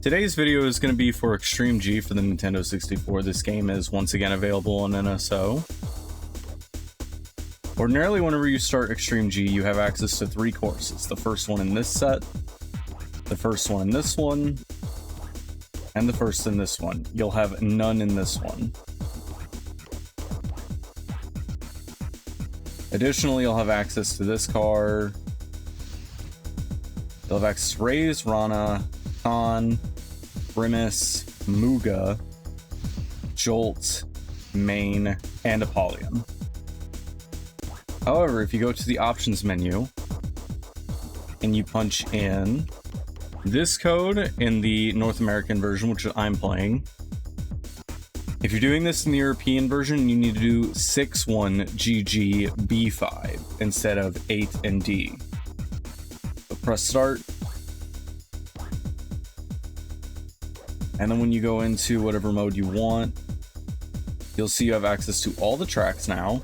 Today's video is going to be for Extreme G for the Nintendo 64. This game is once again available on NSO. Ordinarily, whenever you start Extreme G, you have access to 3 courses. The first one in this set, the first one in this one, and the first in this one. You'll have none in this one. Additionally, you'll have access to this car. You'll have access to Raze, Rana, Khan, Grimace, Muga, Jolt, Main, and Apollyon. However, if you go to the options menu and you punch in this code in the North American version, which I'm playing, if you're doing this in the European version, you need to do 61GGB5 instead of 8 and D. So press start. And then when you go into whatever mode you want, you'll see you have access to all the tracks now.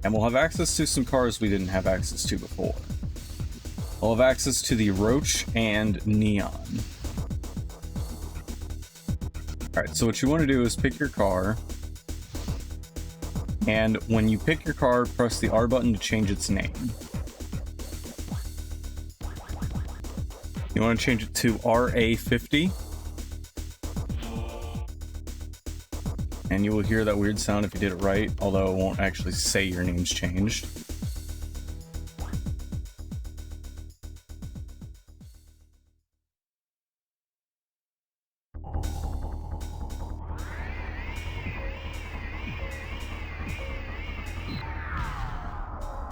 And we'll have access to some cars we didn't have access to before. We'll have access to the Roach and Neon. Alright, so what you want to do is pick your car. And when you pick your car, press the R button to change its name. You want to change it to RA50. And you will hear that weird sound if you did it right, although it won't actually say your name's changed.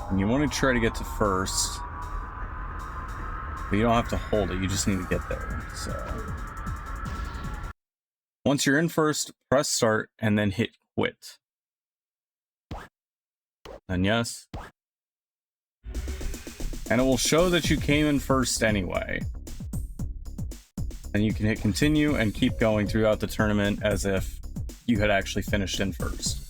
And you want to try to get to first. But you don't have to hold it, you just need to get there. So once you're in first, press start and then hit quit. Then yes. And it will show that you came in first anyway. And you can hit continue and keep going throughout the tournament as if you had actually finished in first.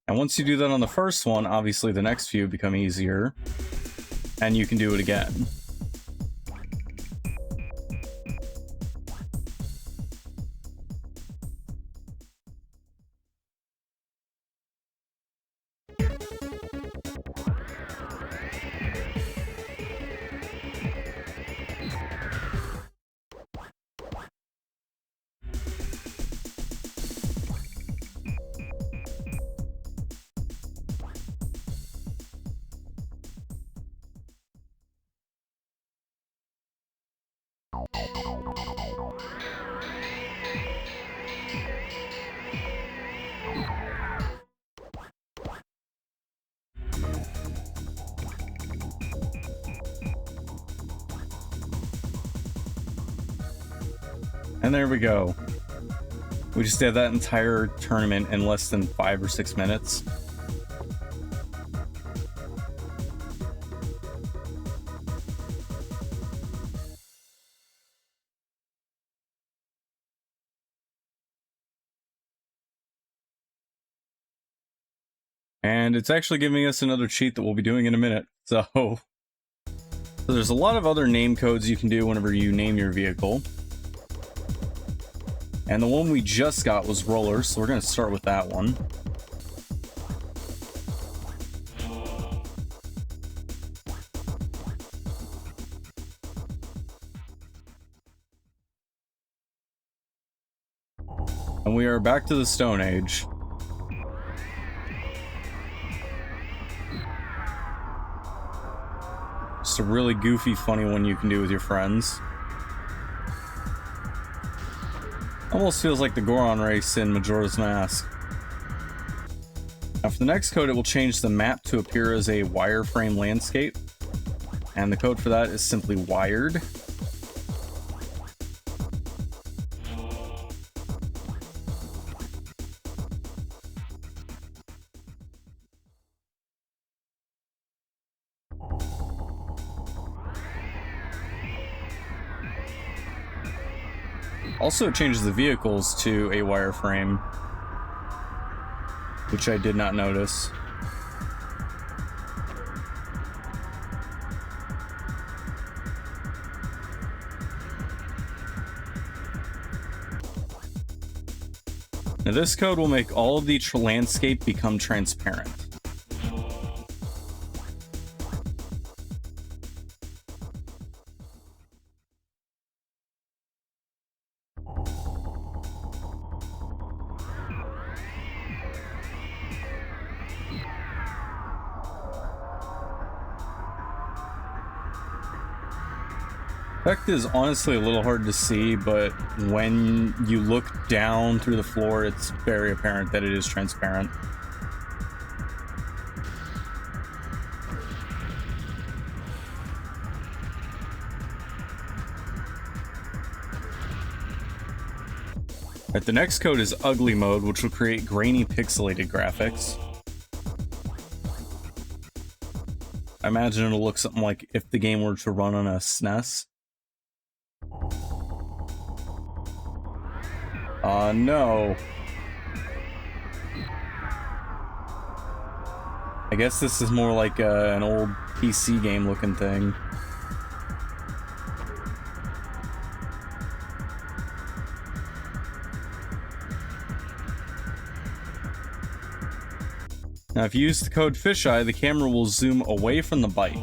And once you do that on the first one, obviously the next few become easier, and you can do it again. And there we go. We just did that entire tournament in less than 5 or 6 minutes. And it's actually giving us another cheat that we'll be doing in a minute. So there's a lot of other name codes you can do whenever you name your vehicle. And the one we just got was rollers, so we're going to start with that one. And we are back to the Stone Age. Just a really goofy, funny one you can do with your friends. Almost feels like the Goron race in Majora's Mask. Now for the next code, it will change the map to appear as a wireframe landscape. And the code for that is simply wired. Also, it changes the vehicles to a wireframe, which I did not notice. Now, this code will make all of the landscape become transparent. Effect is honestly a little hard to see, but when you look down through the floor, it's very apparent that it is transparent. Alright, the next code is ugly mode, which will create grainy pixelated graphics. I imagine it'll look something like if the game were to run on a SNES. No. I guess this is more like an old PC game looking thing. Now, if you use the code fisheye, the camera will zoom away from the bike.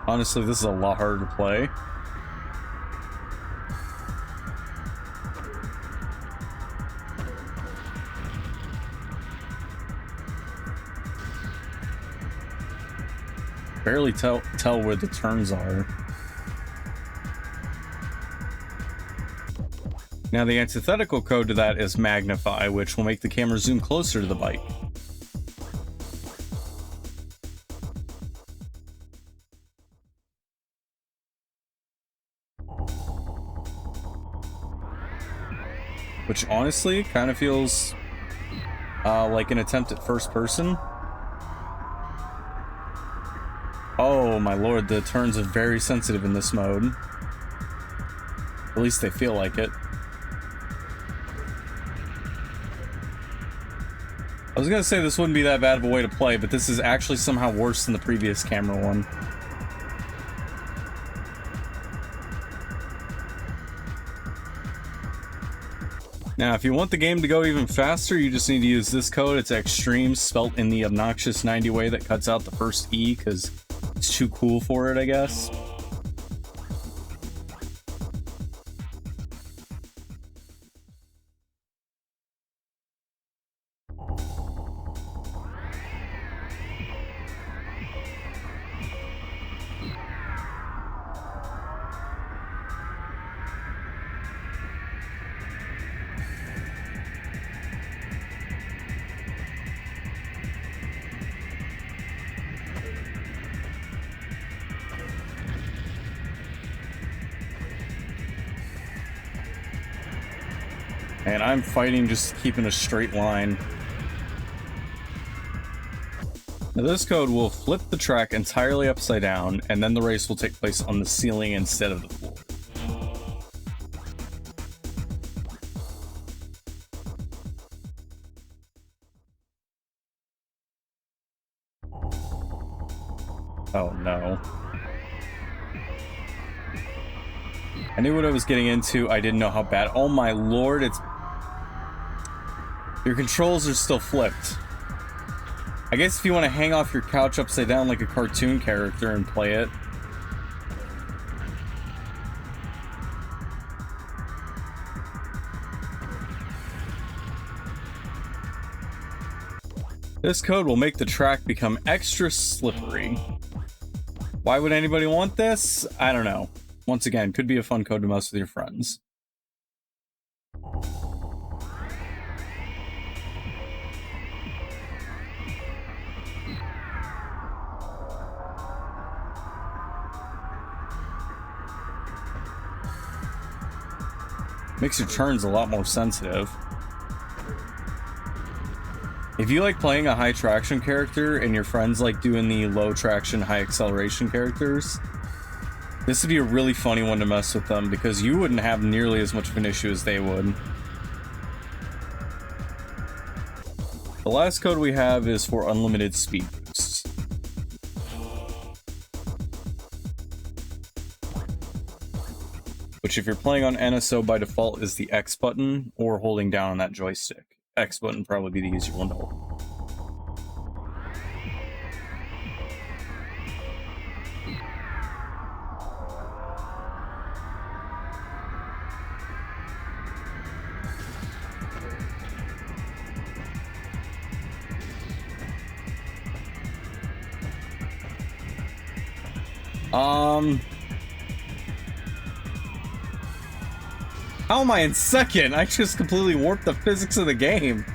Honestly, this is a lot harder to play. Barely tell where the turns are. Now, the antithetical code to that is magnify, which will make the camera zoom closer to the bike. Which honestly kind of feels like an attempt at first person. Oh my lord, the turns are very sensitive in this mode. At least they feel like it. I was gonna say this wouldn't be that bad of a way to play, but this is actually somehow worse than the previous camera one. Now, if you want the game to go even faster, you just need to use this code. It's extreme, spelt in the obnoxious 90 way that cuts out the first E because it's too cool for it, I guess. And I'm fighting just keeping a straight line. Now this code will flip the track entirely upside down, and then the race will take place on the ceiling instead of the floor. Oh no. I knew what I was getting into, I didn't know how bad. Oh my lord, it's... Your controls are still flipped. I guess if you want to hang off your couch upside down like a cartoon character and play it. This code will make the track become extra slippery. Why would anybody want this? I don't know. Once again, could be a fun code to mess with your friends. Makes your turns a lot more sensitive. If you like playing a high traction character and your friends like doing the low traction, high acceleration characters, this would be a really funny one to mess with them because you wouldn't have nearly as much of an issue as they would. The last code we have is for unlimited speed boosts. Which, if you're playing on NSO by default, is the X button or holding down on that joystick. X button would probably be the easier one to hold. How am I in second? I just completely warped the physics of the game.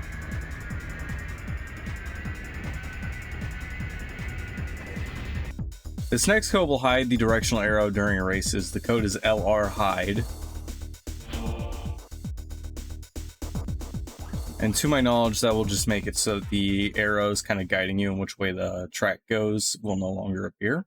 This next code will hide the directional arrow during races. The code is LR hide. And to my knowledge, that will just make it so that the arrows kind of guiding you in which way the track goes will no longer appear.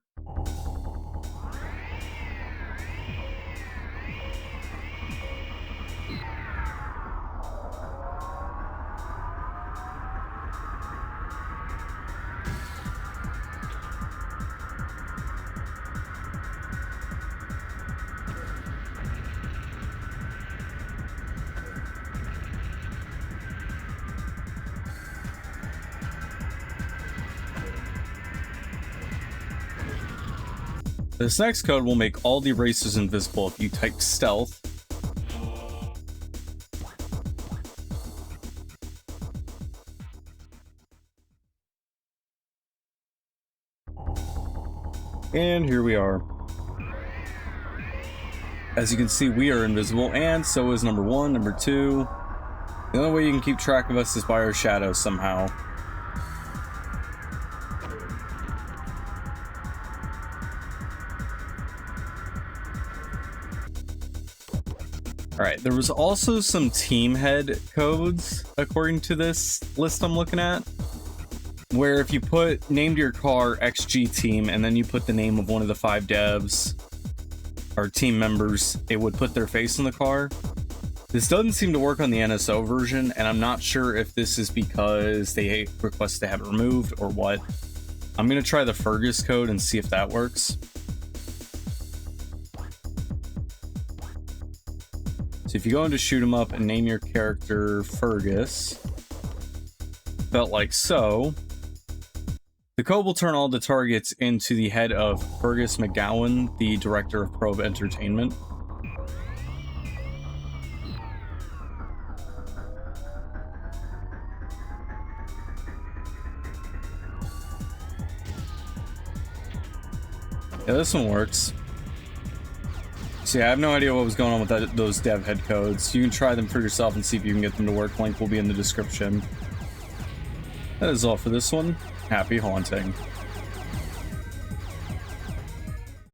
This next code will make all the erasers invisible if you type stealth. And here we are. As you can see, we are invisible, and so is number 1, number 2. The only way you can keep track of us is by our shadows somehow. Alright, there was also some team head codes, according to this list I'm looking at, where if you put named your car XG team and then you put the name of one of the 5 devs or team members, it would put their face in the car. This doesn't seem to work on the NSO version, and I'm not sure if this is because they request to have it removed or what. I'm going to try the Fergus code and see if that works. So if you go into shoot 'em up and name your character Fergus, felt like so, the code will turn all the targets into the head of Fergus McGowan, the director of Probe Entertainment. Yeah, this one works. So yeah, I have no idea what was going on with those dev head codes. You can try them for yourself and see if you can get them to work. Link will be in the description. That is all for this one. Happy haunting.